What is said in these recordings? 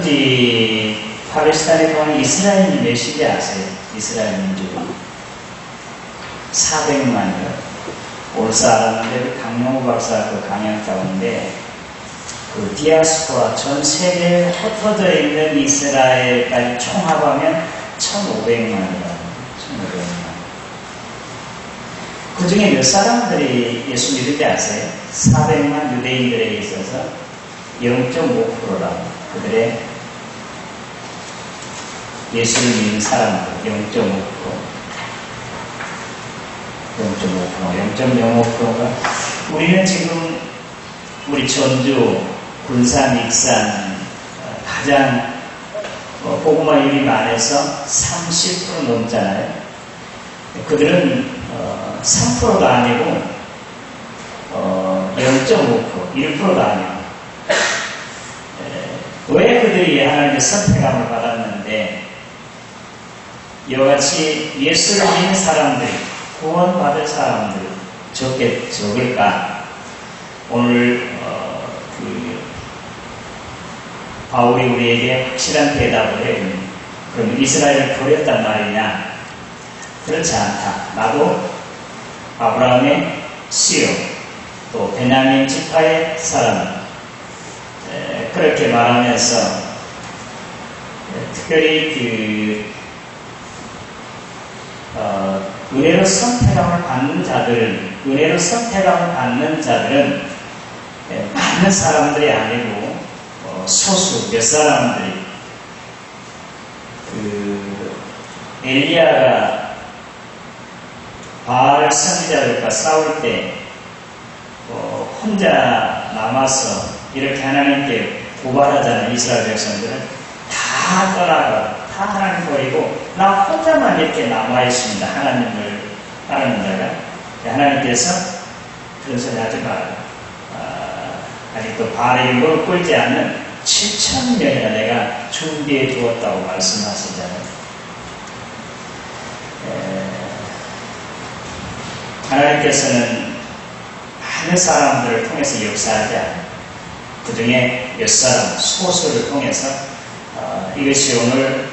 여러분들이 팔레스타인에 통한 이스라엘 몇인지 아세요? 이스라엘 민족이 400만이요. 올사 알았는데 강영호 박사 그 강연 가운데 그 디아스포라 전 세계에 흩어져 있는 이스라엘까지 총합하면 1,500만이라고. 1,500만. 그 중에 몇 사람들이 예수 믿을 때 아세요? 400만 유대인들에 있어서 0.5%라고. 그들의 예수를 믿는 사람들 0.5%. 0.05%가 우리는 지금 우리 전주, 군산, 익산 가장 복음화율이 많아서 30% 넘잖아요. 그들은 3%도 아니고 0.5%, 1%도 아니고 왜 그들이 하나님의 선택함을 받았는데 이와 같이 예수를 믿는 사람들이 구원받을 사람들 적을까? 오늘 바울이 우리에게 확실한 대답을 해줍니다. 그럼 이스라엘을 버렸단 말이냐? 그렇지 않다. 나도 아브라함의 씨요 또 베냐민 지파의 사람 그렇게 말하면서 특별히 은혜로 선택함을 받는 자들은 많은 사람들이 아니고 소수 몇 사람들이 엘리야가 바알 선지자들과 싸울 때 혼자 남아서 이렇게 하나님께 고발하잖아요. 이스라엘 백성들은 다 떠나가 다 하나님 버리고 나 혼자만 이렇게 남아있습니다. 하나님을 따르는 자가. 하나님께서 그런 소리 하지 마라. 아직도 바알의 인고를 꼴지 않는 7,000명이나 내가 준비해 두었다고 말씀하시잖아요. 하나님께서는 많은 사람들을 통해서 역사하지 않아요. 그 중에 몇 사람, 소수를 통해서 이것이 오늘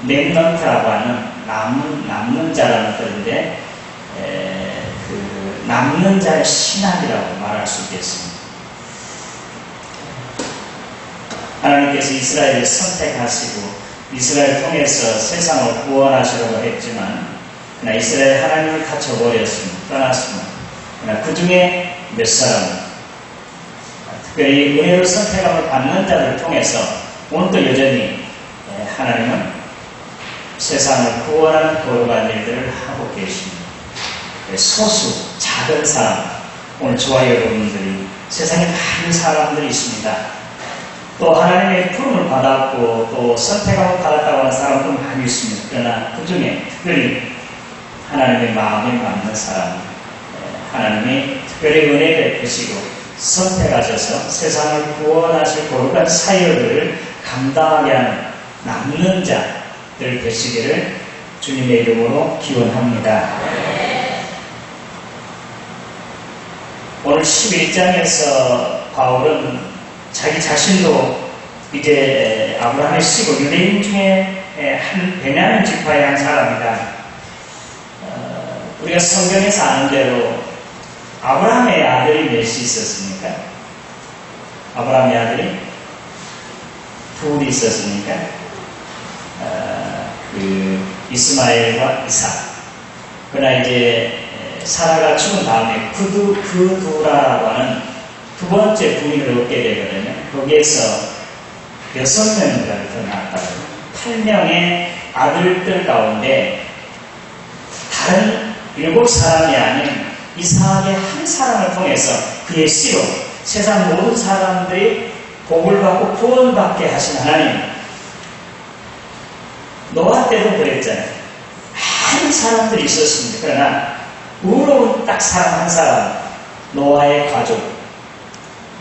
렘넌트라고 하는 남는 자라는 뜻인데 그 남는 자의 신학이라고 말할 수 있겠습니다. 하나님께서 이스라엘을 선택하시고 이스라엘을 통해서 세상을 구원하시려고 했지만 그러나 이스라엘 하나님을 갇혀버렸습니다. 떠났습니다. 그러나 그 중에 몇 사람 특별히 은혜로 선택함을 받는 자들을 통해서 오늘도 여전히 하나님은 세상을 구원하는 거룩한 일들을 하고 계십니다. 소수, 작은 사람, 오늘 저와 여러분들이 세상에 많은 사람들이 있습니다. 또 하나님의 부름을 받았고 또 선택함을 받았다고 하는 사람도 많이 있습니다. 그러나 그 중에 특별히 하나님의 마음에 맞는 사람, 하나님이 특별히 은혜 베푸시고 선택하셔서 세상을 구원하실 거룩한 사역을 감당하게 하는 남는 자들 되시기를 주님의 이름으로 기원합니다. 오늘 11장에서 바울은 자기 자신도 이제 아브라함의 씨고 유대인 중에 한 베냐민 지파의 한 사람이다. 우리가 성경에서 아는 대로 아브라함의 아들이 몇이 있었습니까? 아브라함의 아들이 둘이 있었으니까 이스마엘과 이삭. 그러나 이제 사라가 죽은 다음에 그두라라고 하는 두 번째 부인을 얻게 되거든요. 거기에서 6명이 더 낳았다고요. 8명의 아들들 가운데 다른 7사람이 아닌 이삭의 한 사람을 통해서 그의 씨로 세상 모든 사람들이 복을 받고 구원받게 하신 하나님. 노아 때도 그랬잖아요. 많은 사람들이 있었습니다. 그러나 의로운 딱 사람 한 사람, 노아의 가족,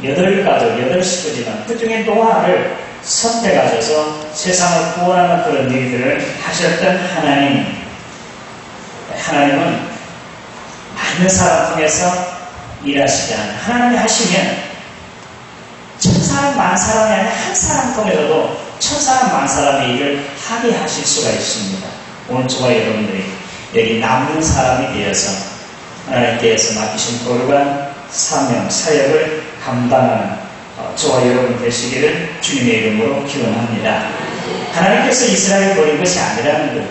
8 식구지만 그 중에 노아를 선택하셔서 세상을 구원하는 그런 일들을 하셨던 하나님. 하나님은 많은 사람 통해서 일하시지 않아요. 하나님이 하시면 천사람 만사람이 아니라 한 사람 통해서도 천사람 만사람의 일을 하게 하실 수가 있습니다. 오늘 저와 여러분들이 여기 남는 사람이 되어서 하나님께서 맡기신 거룩한 사명, 사역을 감당하는 저와 여러분 되시기를 주님의 이름으로 기원합니다. 하나님께서 이스라엘 버린 것이 아니라는 것,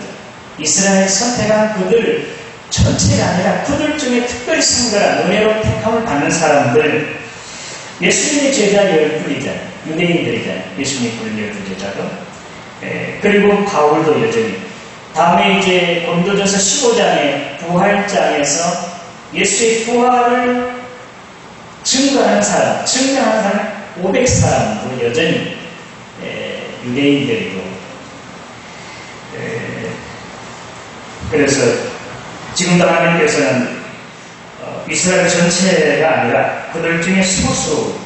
이스라엘 선택한 그들 전체가 아니라 그들 중에 특별히 선별한 은혜로 택함을 받는 사람들, 예수님의 제자 12이잖아요. 유대인들이잖아요. 예수님이 부른 12제자도. 그리고 바울도 여전히. 다음에 이제 고린도전서 15장의 부활장에서 예수의 부활을 증거하는 사람, 증명하는 사람 500사람도 여전히 유대인들이고. 그래서 지금도 하나님께서는 이스라엘 전체가 아니라 그들 중에 소수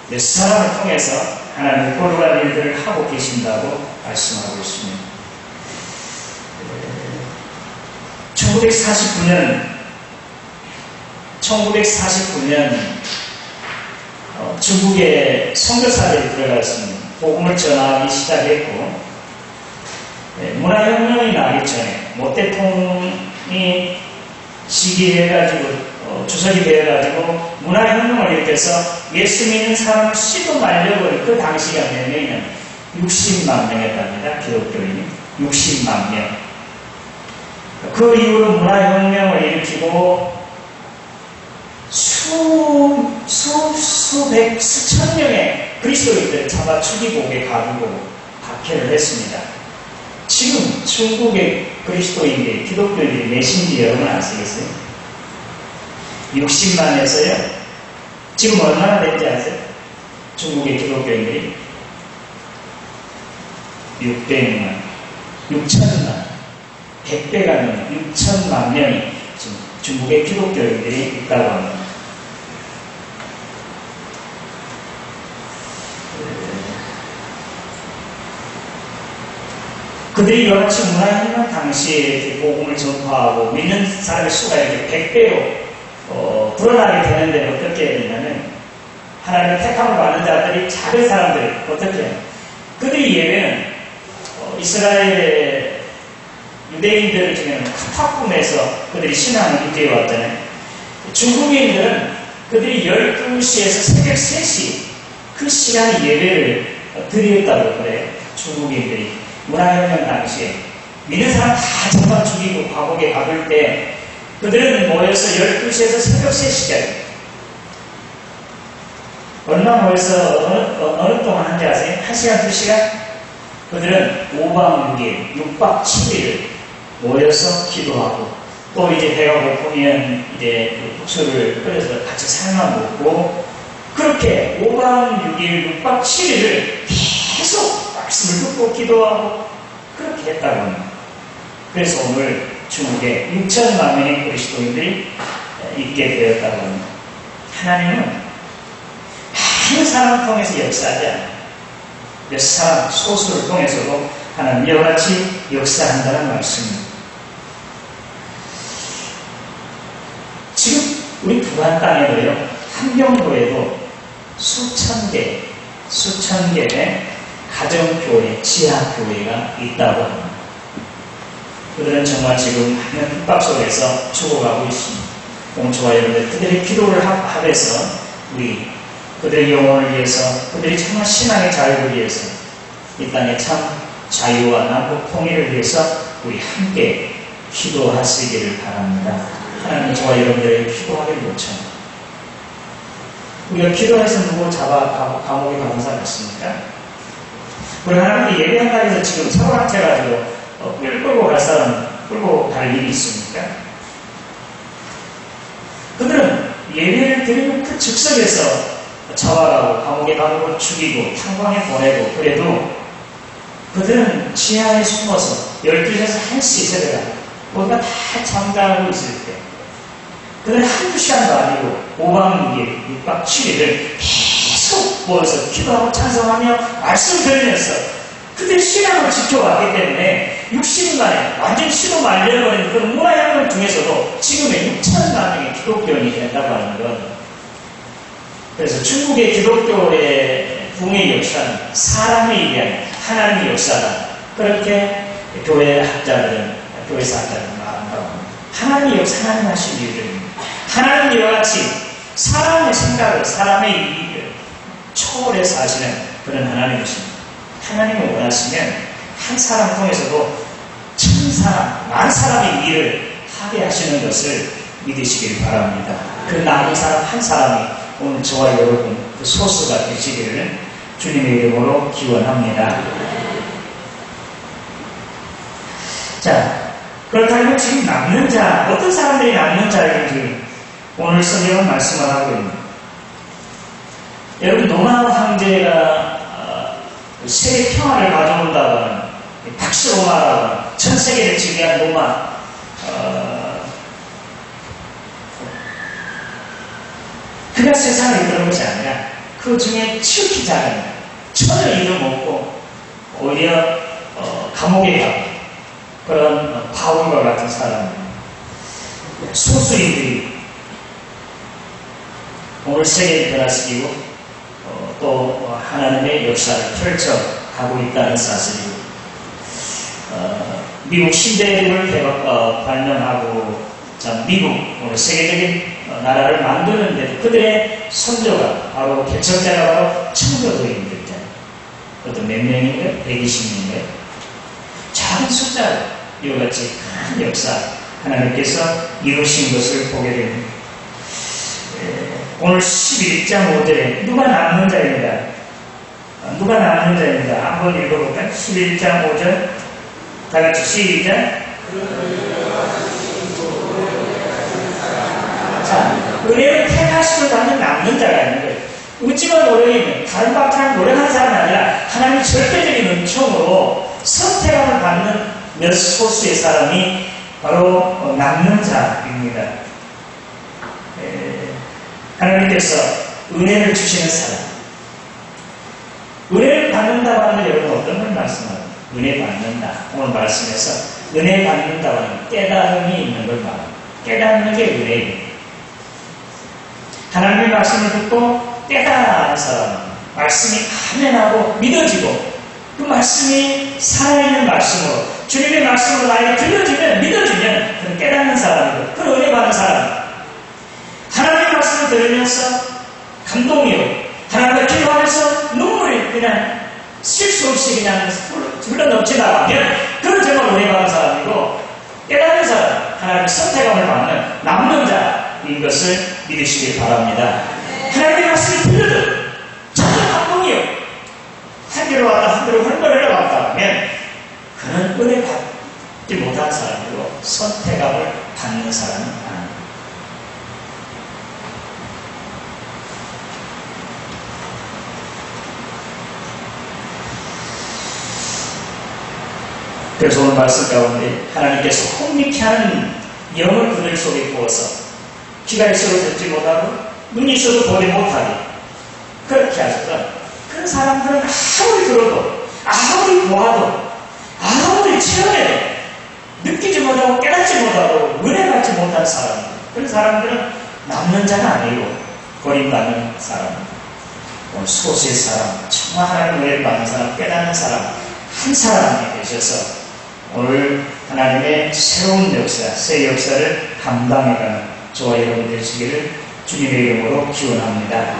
몇 사람을 통해서 하나님의 거룩한 일들을 하고 계신다고 말씀하고 있습니다. 1949년 중국에 선교사들이 들어갔습니다. 복음을 전하기 시작했고, 문화혁명이 나기 전에 모 대통령이 시기해가지고 주석이 되어가지고 문화혁명을 일으켜서 예수 믿는 사람을 씨도 말려버린 그 당시가 몇 명이냐면 60만 명이었답니다. 기독교인이 60만 명. 그 이후로 문화혁명을 일으키고 수백, 수천 명의 그리스도인들을 잡아 죽이고 오게 가두고 박해를 했습니다. 지금 중국의 그리스도인들이, 기독교인들이 몇인지 여러분 아시겠어요? 60만에서요. 지금 얼마나 된지 아세요? 중국의 기독교인들이 600만, 6천만, 100배가 넘는 6천만 명이 지금 중국의 기독교인들이 있다고 합니다. 그들이 여러치 문화혁명 당시에 복음을 전파하고 믿는 사람의 수가 이렇게 100배로 불어나게 되는데 어떻게 해야 되냐면, 하나님의 택함을 받는 자들이 작은 사람들이 어떻게 해요? 그들이 예배는 이스라엘의 유대인들 중에는 카타콤에서 그들이 신앙을 유지해 왔잖아요. 중국인들은 그들이 12시에서 새벽 3시 그 시간에 예배를 드렸다고 그래요. 중국인들이 문화혁명 당시에 믿는 사람 다 잡아 죽이고 감옥에 가둘 때 그들은 모여서 12시에서 새벽 3시까지 얼마 모여서 어느 동안 한지 아세요? 1시간, 2시간? 그들은 5박 6일, 6박 7일을 모여서 기도하고, 또 이제 배가 고프면 이제 국수를 끓여서 같이 삶아 먹고, 그렇게 5박 6일, 6박 7일을 계속 말씀을 듣고 기도하고 그렇게 했다고 합니다. 그래서 오늘 중국에 6천만 명의 그리스도인들이 있게 되었다고 합니다. 하나님은 많은 사람을 통해서 역사하지 않아요. 몇 사람, 소수를 통해서도 하나님 여러같이 역사한다는 말씀입니다. 지금 우리 부산 땅에도요, 함경도에도 수천 개의 가정교회, 지하교회가 있다고 합니다. 그들은 정말 지금 많은 핍박 속에서 죽어가고 있습니다. 오늘 저와 여러분들 그들의 기도를 합해서 우리 그들의 영혼을 위해서, 그들이 정말 신앙의 자유를 위해서, 이 땅의 참 자유와 남북 통일을 위해서 우리 함께 기도하시기를 바랍니다. 하나님 저와 여러분들에게 기도하기를 요청합니다. 우리가 기도해서 누구 잡아 감옥에 감사했습니까? 우리 하나님이 예배한 날에서 지금 사고학해가지고 끌고 갈 사람, 끌고 갈 일이 있습니까? 그들은 예배를 드리는 그 즉석에서 잡아가고 감옥에 가두고 죽이고 탄광에 보내고, 그래도 그들은 지하에 숨어서 12시에서 1시 새벽에 우리가 다 잠자고 있을 때 그들은 한두 시간도 아니고 5박 6일, 6박 7일을 계속 모여서 기도하고 찬송하며 말씀 들으면서 그들 신앙을 지켜왔기 때문에 60년 만에 완전히 시도 말려버린 그런 문화혁명 중에서도 지금의 6천만 명의 기독교인이 된다고 하는 건 그래서 중국의 기독교의 부흥의 역사는 사람의 일이 아니라 하나님의 역사다. 그렇게 교회 학자들은, 교회사 학자들은 말한다고 합니다. 하나님의 역사, 하나님 하신 일들입니다. 하나님 이와 같이 사람의 생각을, 사람의 이익을 초월해서 하시는 그런 하나님이십니다. 하나님을 원하시면 한 사람 통해서도 천 사람, 만 사람의 일을 하게 하시는 것을 믿으시길 바랍니다. 그 남은 사람 한 사람이 오늘 저와 여러분 그 소수가 되시기를 주님의 이름으로 기원합니다. 자, 그렇다면 지금 남는 자, 어떤 사람들이 남는 자인지 오늘 성경은 말씀을 하고 있습니다. 여러분, 노마 황제가 세계 평화를 가져온다고 하는 박스로마라고 하는 전 세계를 지배한 노마, 그가 세상을 이끄는 것이 아니라 그 중에 지극히 작은 전혀 이름 없고 오히려 감옥에 가고 그런 바울과 같은 사람, 소수인들이 오늘 세계를 변화시키고 또 하나님의 역사를 펼쳐가고 있다는 사실이고, 미국 신대륙을 발명하고 미국 오늘 세계적인 나라를 만드는데도 그들의 선조가 바로 개척자가 바로 청교도인들이잖아요. 그것도 몇 명인가요? 120명인가요? 작은 숫자 이와 같이 큰 역사 하나님께서 이루신 것을 보게 됩니다. 오늘 11장 5절에 누가 남는 자입니다. 누가 남는 자입니다. 한번 읽어볼까요? 11장 5절 다같이 시작. 자, 은혜를 택하심을 받는 남는 자가 있는 거예요. 어찌가 노력이면 다른 방향 노력하는 사람이 아니라 하나님의 절대적인 은총으로 선택함을 받는 몇 소수의 사람이 바로 남는 자입니다. 하나님께서 은혜를 주시는 사람, 은혜를 받는다고 하는 여러분 어떤 걸 말씀합니까? 은혜 받는다. 오늘 말씀에서 은혜 받는다고 하는 깨달음이 있는 걸 말합니다. 깨닫는 게 은혜입니다. 하나님의 말씀을 듣고 깨달아가는 사람은 말씀이 아멘하고 믿어지고 그 말씀이 살아있는 말씀으로 주님의 말씀으로 나에게 들려지면 믿어지면 그런 깨닫는 사람이고 그런 은혜 받는 사람입니다. 하나님의 말씀을 들으면서 감동이요 하나님과 기도하면서 눈물이 그냥 쉴 수 없이 그냥 흘러넘치 나가면 그건 정말 은혜 받는 사람이고 깨닫는 사람, 하나님의 선택함을 받는 남는 자인 것을 믿으시길 바랍니다. 하나님의 말씀을 들려도 전혀 감동이요 한 개로 왔다 한 개로 헐거리러 왔다 하면 그는 은혜 받지 못한 사람이고 선택함을 받는 사람은 아닙니다. 그래서 오늘 말씀 가운데 하나님께서 혼미케 하는 영을 그들 속에 부어서 귀가 있어도 듣지 못하고 눈이 있어도 보지 못하게 그렇게 하셔서 그 사람들은 아무리 들어도 아무리 보아도 아무리 체험해도 느끼지 못하고 깨닫지 못하고 은혜 받지 못한 사람들, 그런 사람들은 남는 자가 아니고 버림받는 사람, 소수의 사람, 정말 하나님 은혜를 받는 사람, 깨닫는 사람 한 사람이 되셔서 오늘 하나님의 새로운 역사, 새 역사를 감당해가는 저와 여러분 되시기를 주님의 이름으로 기원합니다.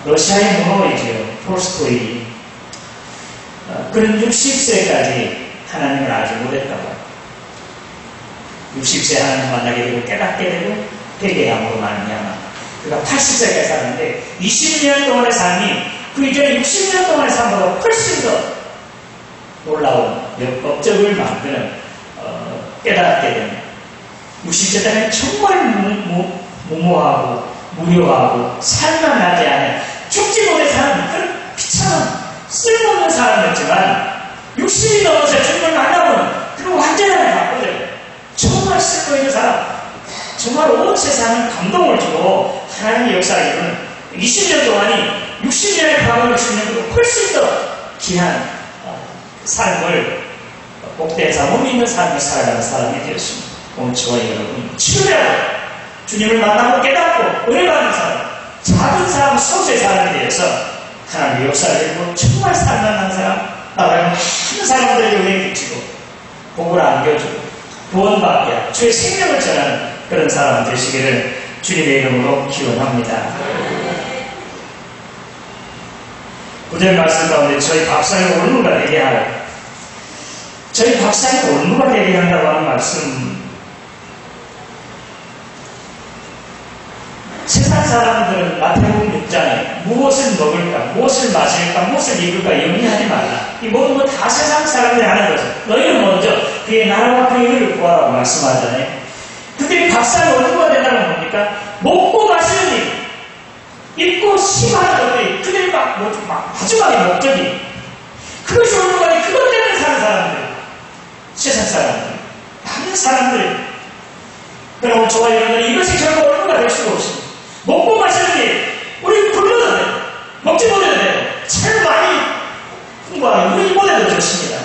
러시아의 문호이죠. 톨스토이. 그는 60세까지 하나님을 알지 못했다고. 60세 하나님 만나게 되고 깨닫게 되고 회개함으로 말미암아 그가 80세까지 살았는데 20년 동안의 삶이 그 이전에 60년 동안의 삶보다 훨씬 더 놀라운 업적을 만드는 깨닫게 되는 60세 때는 정말 무모하고 무료하고 살만 나지 않은 죽지 못해 사는 그런 비참한 쓸모없는 사람이었지만 60이 넘어서 주님을 만나면 그런 완전하게 바꿔줘요. 정말 쓸모있는 사람, 정말 온 세상에 감동을 주고 하나님의 역사를 이루는 20년 동안이 60년의 과거를 주는 것보다 훨씬 더 귀한 삶을 복된 삶, 못 믿는 삶을 살아가는 사람이 되었습니다. 오늘 저와 여러분 치유하고 주님을 만나고 깨닫고 은혜 받는 사람, 작은 사람, 소수의 사람이 되어서 하나님의 역사를 이루고 정말 살만한 사람, 나라는 많은 사람들에게 은혜 끼치고 복을 안겨주고 구원받게 하고 주의 생명을 전하는 그런 사람 되시기를 주님의 이름으로 기원합니다. 9절 말씀 가운데 저희 밥상에 올무가 되게 하여, 저희 밥상에 올무가 되게 한다고 하는 말씀, 세상 사람들은 마태복음 6장에 무엇을 먹을까, 무엇을 마실까, 무엇을 입을까 염려하지 말라. 이 모든 것 다 세상 사람들이 하는 거죠. 너희는 먼저 그의 나라와 그의 의를 구하라고 말씀하잖아요. 그들이 밥상에 올무가 된다는 뭡니까? 먹고 마시는 일, 입고 심하는 것들이 그들이 마지막에 목적이, 그것이 올무가 돼. 그것 때문에 사는 사람들, 세상 사람들, 많은 사람들이. 그러면 저와 여러분은 이것이 결국 올무가 될 수가 없습니다. 먹고 마시는 일, 우리 굶어도 돼요. 먹지 못해도 돼요. 참 많이 풍부하게 우리 못해도 좋습니다.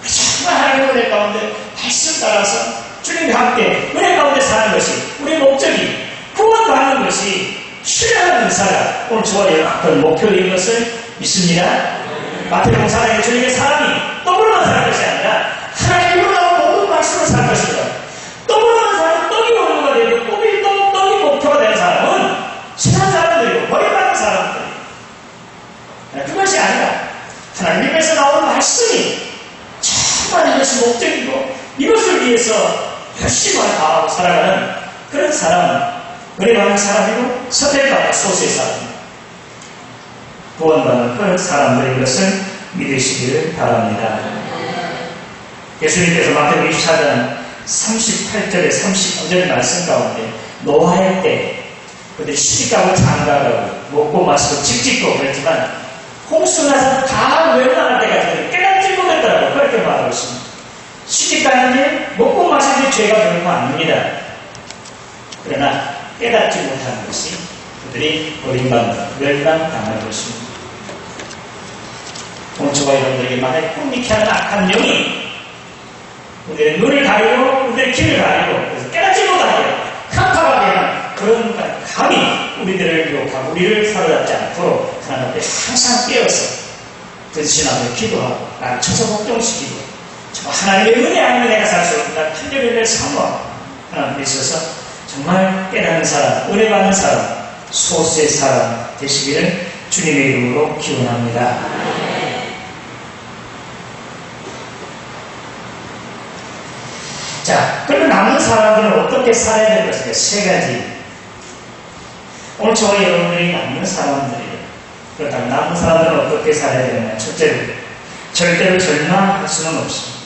정말 하나님의 은혜 가운데 말씀 따라서 주님과 함께 은혜 가운데 사는 것이 우리의 목적이, 구원받는 것이 신뢰하는 사람, 오늘 저와 여러분 목표인 것을 믿습니다. 마태복음 사랑의 주님의 사람이 떠올라는 사는 것이 아니라 하나님으로 나온 모든 말씀을 사는 것입니다. 떠올라는 사람은 떡이 올무가 되고 떡이 목표가 되는 사람은 세상 사람들이고 버림받는 사람들. 그것이 아니라 하나님 입에서 나오는 말씀이 정말 이것이 목적이고 이것을 위해서 열심히 다하고 살아가는 그런 사람은 은혜받는 사람이고 선택받는 소수의 사람입니다. 구원받는 그런 사람들인 것을 믿으시기를 바랍니다. 예수님께서 마태복음 24장 38절에 39절 말씀 가운데 노아의 때 그들이 시집가고 장가가고 먹고 마시고 집 짓고 그랬지만 홍수 나서 다 멸망할 때가 되면 깨닫지 못했더라고 그렇게 말하고 있습니다. 시집가는 게 먹고 마시는 게 죄가 되는 거 아닙니다. 그러나 깨닫지 못하는 것이 그들이 버림받는 멸망당하는 것입니다. 오늘 저와 여러분들에게 만약에 꿈미케 하는 악한 영이 우리의 눈을 가리고 우리의 귀를 가리고 그래서 깨닫지 못하게 깜깜하게 하는 그런 감이 우리들을 유혹하고 우리를 사로잡지 않도록 하나님 앞에 항상 깨어서 근신 앞에 기도하고 나를 쳐서 복종시키고 하나님의 은혜 아니면 내가 살 수 없다. 탄절을 사모하고 하나님 앞에 있어서 정말 깨닫는 사람, 은혜 받는 사람, 소수의 사람 되시기를 주님의 이름으로 기원합니다. 자, 그러면 남은 사람들은 어떻게 살아야 될 것인가? 세 가지. 오늘 저와 여러분들이 남는 사람들이에요. 그렇다면 남은 사람들은 어떻게 살아야 되느냐? 첫째로, 절대로 절망할 수는 없습니다.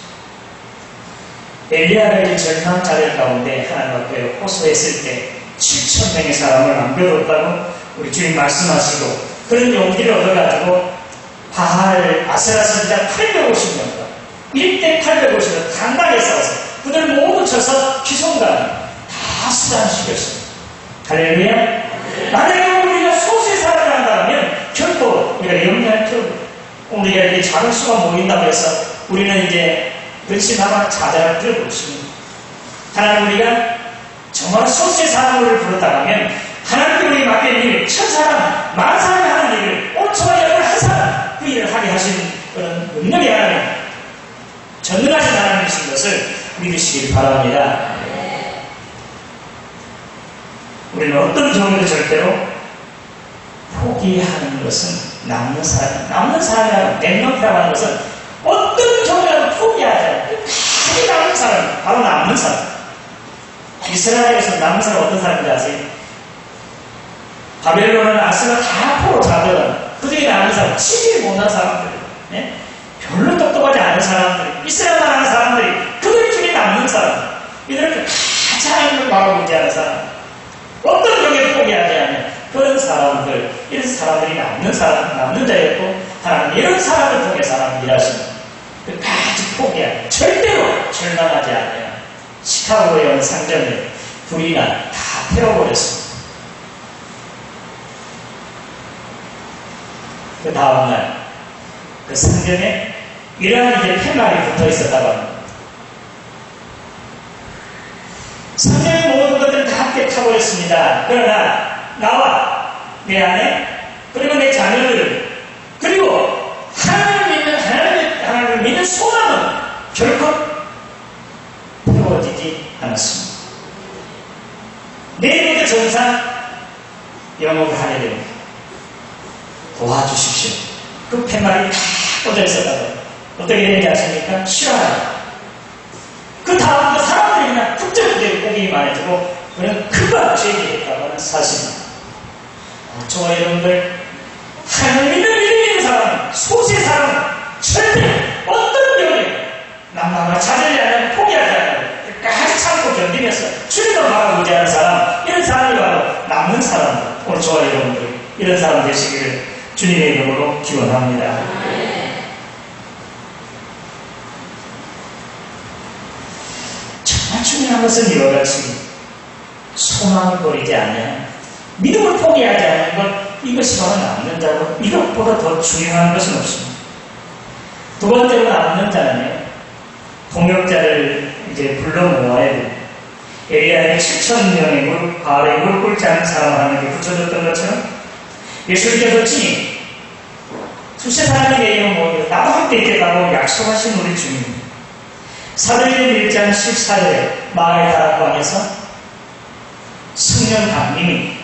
엘리야가 절망 자들 가운데 하나님 앞에 호소했을 때 7,000명의 사람을 남겨뒀다고 우리 주님 말씀하시고 그런 용기를 얻어가지고 바알 아세라 선지자 850명과 1대 850명 강하게 싸워서 그들 모두 쳐서 기송관을 다 수단시켰습니다. 할렐루야. 만약에 우리가 소수의 사람을 한다면 결코 우리가 염려할 필요 없어요. 우리가 이제 작은 수가 모인다고 해서 우리는 이제 근심하거나 좌절할 필요가 없습니다. 하나님 우리가 정말 소수의 사람을 부르다면 하나님께 우리 맡긴 일, 1000사람, 10,000사람이 하는 일을 오늘 저와 여러분 한 사람 그 일을 하게 하신 그런 능력이 하나님, 전능하신 하나님이신 것을 믿으시길 바랍니다. 우리는 어떤 경우에도 절대로 포기하는 것은 남는 사람이라고 맹명이라고 하는 것은 어떤 경우라도 포기하지 않고 끝까지 남는 사람, 바로 남는 사람. 이스라엘에서 남는 사람 어떤 사람인지 아세요? 바벨론은 아스가 다 포로 잡으면 그중에 남는 사람, 치질 못한 사람들, 네? 별로 똑똑하지 않은 사람들, 이스라엘만 하는 사람들이 그들 중에 남는 사람, 이들은 가장 하나님을 바라보지 않은 사람, 어떤 경우에 포기하지 않는 그런 사람들, 이런 사람들이 남는 사람, 남는 자였고 하나님 이런 사람을 통해서 하나님 일하십니다. 끝까지 포기하고 절대로 절망하지 않아요. 시카고에 온 상점에 불이 나 다 태워버렸습니다. 그 다음날 그 상점에 이러한 이제 팻말이 붙어 있었다고 합니다. 상점의 모든 것들은 다 함께 타버렸습니다. 그러나 나와, 내 아내, 그리고 내 자녀들, 그리고 하나님을 믿는 소망은 결코 태워지지 않았습니다. 내일부터 정상 영업을 하게 됩니다. 도와주십시오. 그 팻말이 다 꽂아 있었다고. 어떻게 되는지 아십니까? 싫어요. 그 다음부터 사람들이 그냥 툭적툭적 보기 많아지고 그냥 금방 죄기했다고 하는 사실입니다. 저와 여러분들, 하나님을 믿는 사람, 소수의 사람은 절대 어떤 병이 남남을 찾으지 않으면 포기하지 않아요. 끝까지 참고 견디면서 주님을 바라보지 않은 사람, 이런 사람이 바로 남는 사람들. 오늘 저와 여러분들, 이런 사람 되시기를 주님의 이름으로 기원합니다. 정말 중요한 것은 이와 같이 소망을 버리지 않냐, 믿음을 포기하지 않는 것, 이것이 바로 남는 자고 이것보다 더 중요한 것은 없습니다. 두 번째로 남는 자는요, 동역자를 이제 불러 모아야 됩니다. 에리야에게 7,000명의 무릎, 바알의 무릎 꿇지 않은 사람을 하나님께 붙여줬던 것처럼 예수님께서 친히 수세 사람이 되어 모여 나도 함께 있겠다고 약속하신 우리 주님. 사도행전 1장 14절에 마을 다락방에서 성령 강림이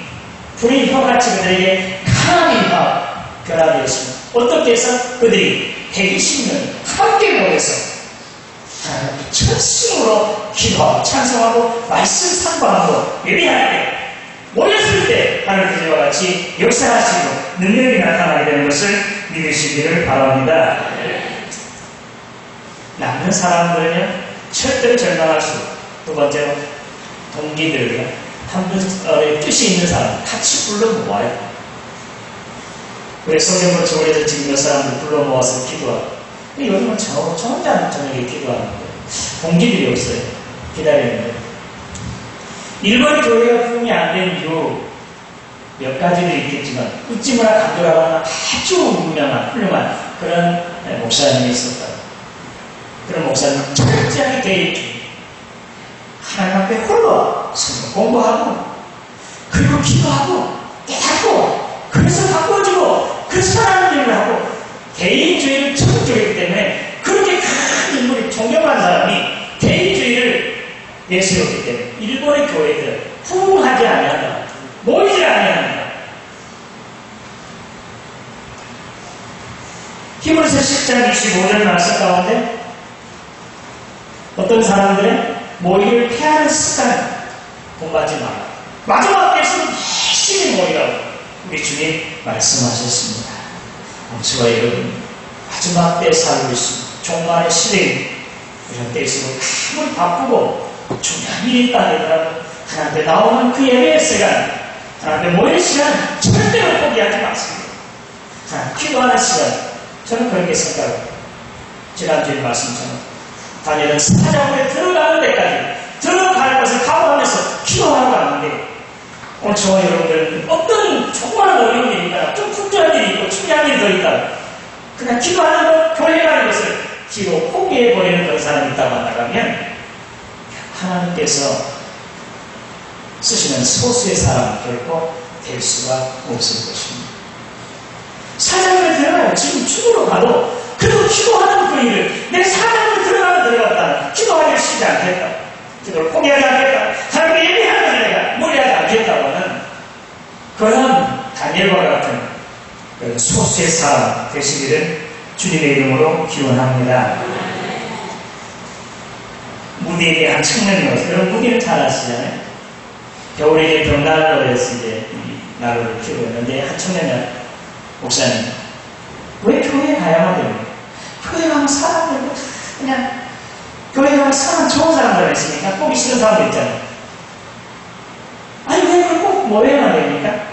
불의 혀같이 그들에게 강하게 변화되었습니다. 어떻게 해서 그들이 120명 함께 모여서 하나님께 천심으로 기도하고 찬송하고 말씀 상고하고 예배할 때, 모였을 때 하나님 그들과 같이 역사하시고 능력이 나타나게 되는 것을 믿으시기를 바랍니다. 남는 사람들은요, 절대로 절망할 수 없고, 두 번째로 동기들과 한 뜻이 있는 사람 같이 불러 모아요. 우리 성경으로 저울에서 지금 몇 사람들 불러 모아서 기도하고, 근데 요즘은 저 혼자 저녁에 기도하는 거예요. 동기들이 없어요. 기다리는 거예요. 일본 교회가 부흥이 안 된 이유 몇 가지도 있겠지만, 우찌무라 감도라고 하는 아주 유명한 훌륭한 그런 목사님이 있었다. 그런 목사님 철저하게 개입주의, 하나님 앞에 홀로 성경 공부하고, 그리고 기도하고 깨닫고, 그래서 바꿔주고, 그래서 하나님 일을 하고, 개인주의를 적극적이기 때문에 그렇게 큰 인물이 존경한 사람이 개인주의를 내세웠기 때문에 일본의 교회들 부흥하지 아니한다, 모이지 아니한다. 히브리서 10장 25절 말씀 가운데 어떤 사람들은 모임을 피하는 습관을 본받지 마라. 마지막 때에서는 열심히 모이라고 우리 주님 말씀하셨습니다. 저와 여러분, 마지막 때에 살고 있습니다. 종말의 시대에 이런 때일수록 아무리 바쁘고 중요한 일이 있다 하더라도 하나님 앞에 나오는 그 예배의 시간, 하나님 앞에 모이는 시간 절대로 포기하지 마십니다. 기도하는 시간, 저는 그렇게 생각합니다. 지난주에 말씀처럼 다니엘은 사자굴에 들어가는 데까지 들어갈 것을 각오하면서 기도하고 왔는데, 오늘 저와 여러분들은 어떤 정말 어려운 일이 있다, 좀 분주한 일이 있고 중요한 일이 더 있다, 그냥 기도하는 것, 교회 가는 것을 기도 포기해버리는 그런 사람이 있다고 한다면 하나님께서 쓰시는 소수의 사람 결코 될 수가 없을 것입니다. 사자굴에 들어가요. 지금 죽으러 가도 그래도 기도하는 그 일을, 내 사자굴에 들어갔다, 기도하기를 쉬지 않겠다, 기도를 포기하지 않겠다, 하나님께 예배하는 것을 내가 무리하지 않겠다고 하는 그런 다니엘과 같은 그런 소수의 사람 되시기를 주님의 이름으로 기원합니다. 무디에게 한 청년이 와서, 여러분 무디는 잘 아시잖아요. 겨울에 이제 벽난로에서 이제 난로를 피우고 있는데 한 청년이, 목사님, 왜 교회에 가야만 됩니까? 교회 가면 사람들, 그냥 교회 가면 사람 좋은 사람들 있으니까 보기 싫은 사람도 있잖아요. 아니 왜 그걸 꼭 모여야만 됩니까?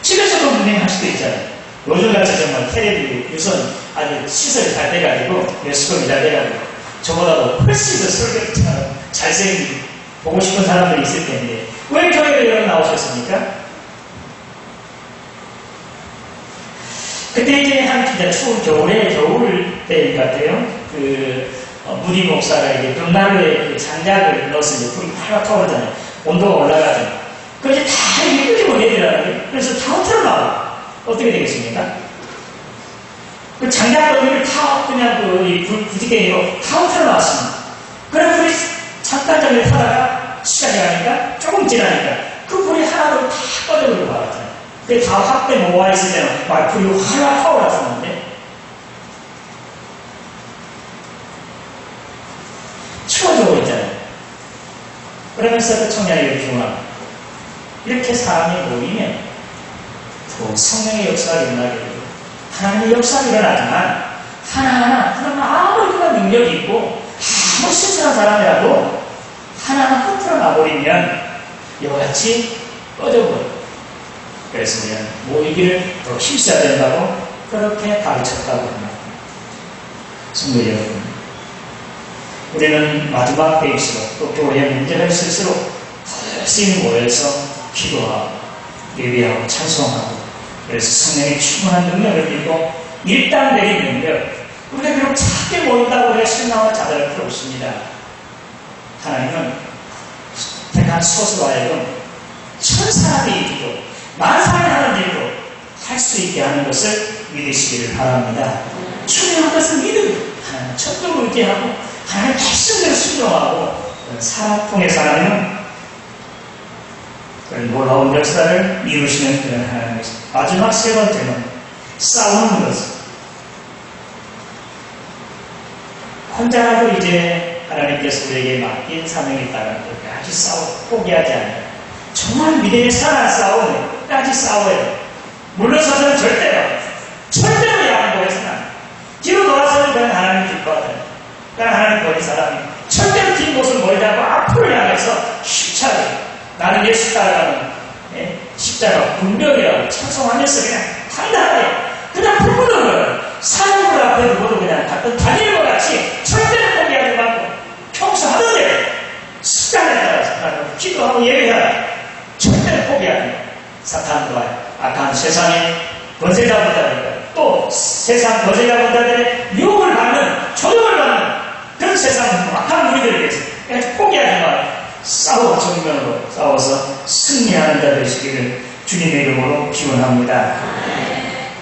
집에서도 운행할 수도 있잖아요. 요즘같이 정말 텔레비, 유선 아주 시설이 잘 돼가지고 매스컴이 잘 돼가지고 저보다도 훨씬 더 설교처럼 잘생긴 보고 싶은 사람들이 있을 텐데 왜 교회에 여러 나오셨습니까? 그때 이제 한 진짜 추운 겨울 때 같아요. 무디 목사가 이제 벽난로에 장작을 넣어서 이제 불이 활활 타오르잖아요. 온도가 올라가죠. 그래서 다 이렇게 끄집어 내더라는 거예요. 그래서 다 틀어나와요. 어떻게 되겠습니까? 그 장작더미를 다 그냥 부지깽이로 다 틀어나왔습니다. 그럼 불이 잠깐 전에 타다가 시간이 가니까 조금 지나니까 그 불이 하나로 다 꺼져버리고 말았잖아요. 그게 다 확대 모아있을 때는 막 불이 활활 타올랐었는데 치워지고 있잖아요. 그러면서 그 청년이 이렇게 기원합니다. 이렇게 사람이 모이면 또 성령의 역사가 일어나게 되고 하나님의 역사가 일어나지만 하나하나 그러면 아무리 그런 능력이 있고 아무리 실천한 사람이라도 하나하나 끝으로 나버리면 이와같이 꺼져버려요. 그래서 우리는 모이기를 더 힘써야 된다고 그렇게 가르쳤다고 합니다. 성도 여러분, 우리는 마지막 때일수록 또 교회에 문제가 있을수록 열심히 모여서 기도하고 예배하고 찬송하고 그래서 성령의 충분한 능력을 믿고 일당되는 능력 우리가 비록 작게 모인다고 해서 신앙을 잘할 필요 없습니다. 하나님은 택한 소수로 하여금 천사들이 일도 만사를 하는 일도 할 수 있게 하는 것을 믿으시기를 바랍니다. 중요한 것은 믿음. 하나님 천도를 의지하고 하나님 말씀대로 순종하고 사람 통해서 하나님은 놀라운 역사를 이루시는 그런 하나님이십니다. 마지막 세 번째는 싸우는 것입니다. 혼자라도 이제 하나님께서 우리에게 맡긴 사명이 있다면 끝까지 포기하지 않아요. 정말 믿음의 선한 싸움을 끝까지 싸워요. 물러서서는 절대로 양보해서는 안 돼요. 뒤로 돌아서는 그냥 하나님 기뻐하잖아요. 그냥 하나님 버린 사람이 절대로 긴 곳을 멀지 않고 앞으로 향해서 힘차게 나는 예수 따라가는 십자가 분명이라고 찬송하면서 그냥 당당하게 그냥 불붙는 거예요. 사람들 앞에 누구도 그냥 같은 다니엘과 같이 절대로 포기하지 말고 평소 하던 대로 습관에 따라서 기도하고 예배하라. 절대로 포기하지 말고 사탄과 악한 세상의 권세자분들이니까 또 세상 권세자분들의 유혹을 받는 조종을 받는 그런 세상 악한 무리들에 대해서 그냥 포기하지 말고 싸워 정면으로 싸워서 승리하는 자 되시기를 주님의 이름으로 기원합니다.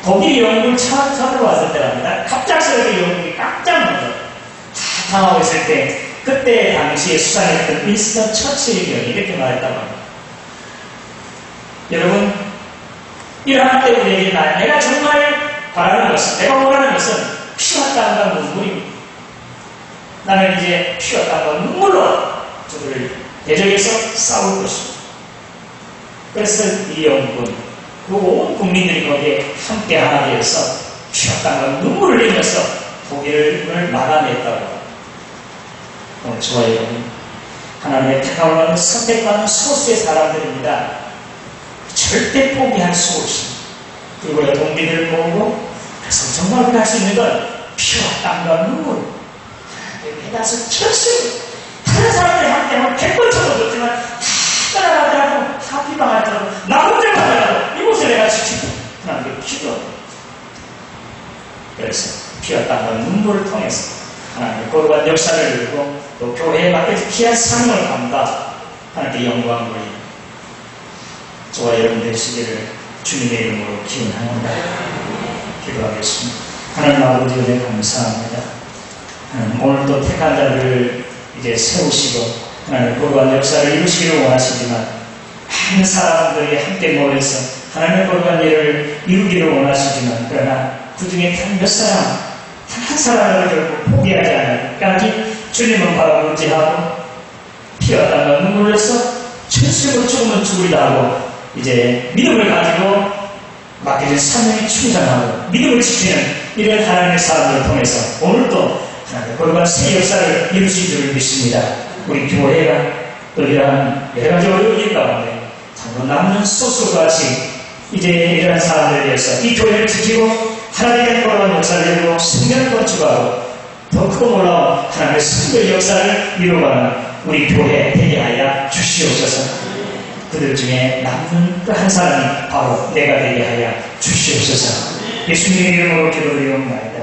독일 영국을 처음 왔을 때랍니다. 갑작스럽게 영국이 깜짝 놀라서 다 당하고 있을 때 그때 당시에 수상했던 윈스턴 처칠이 이렇게 말했다고 합니다. 여러분 이러한 때 우리에게 내가 정말 바라는 것은 내가 원하는 것은 피와 땀과 눈물입니다. 나는 이제 피와 땀과 눈물로 저들을 대적해서 싸울 것입니다. 그래서 이 영국은 그 온 국민들이 거기에 함께 하나 되어서 피와 땀과 눈물을 흘리면서 독일을 막아냈다고 합니다. 오늘 저와 여러분 하나님의 택함을 선택받는 소수의 사람들입니다. 절대 포기할 수 없습니다. 그리고 동기들을 모으고 그래서 정말 우리가 할 수 있는 건 피와 땀과 눈물 매달아서 결심 다른 사람들이 함께 하면 100번 쳐도 다 따라가더라도 다 비방하더라도 나 혼자만 하더라도 이곳을 내가 지키고 하나님께 기도하고 그래서 피와 땀과 눈물을 통해서 하나님의 거룩한 역사를 이루고 또 교회에 맡겨진 귀한 사명을 감다 하나님께 영광을 돌리고 저와 여러분 되시기를 주님의 이름으로 기원합니다. 기도하겠습니다. 하나님 아버지 은혜 감사합니다. 오늘도 택한 자들을 이제 세우시고 하나님의 거룩한 역사를 이루시기를 원하시지만 많은 사람들이 함께 모여서 하나님의 거룩한 일을 이루기를 원하시지만 그러나 그 중에 단 몇 사람 단 한 사람을 결국 포기하지 않을 끝까지 주님은 바로 의지하고 피와 땀과 눈물을 흘려서 천수로 죽으면 죽으리다 하고 이제 믿음을 가지고 맡겨진 사명에 충성하고 믿음을 지키는 이런 하나님의 사람들을 통해서 오늘도 하나님의 거룩한 새 역사를 이루신 줄을 믿습니다. 우리 교회가 또 이러한 여러 가지 어려운 가운데 정말 남는 소수과 같이 이제 이러한 사람들에 대해서 이 교회를 지키고 하나님의 거룩한 역사를 이루고 성전을 건축하고 더 크고 놀라운 하나님의 선교의 역사를 이루어가는 우리 교회 되게 하여 주시옵소서. 그들 중에 남는 그 한 사람이 바로 내가 되게 하여 주시옵소서. 예수님의 이름으로 기도드리옵나이다.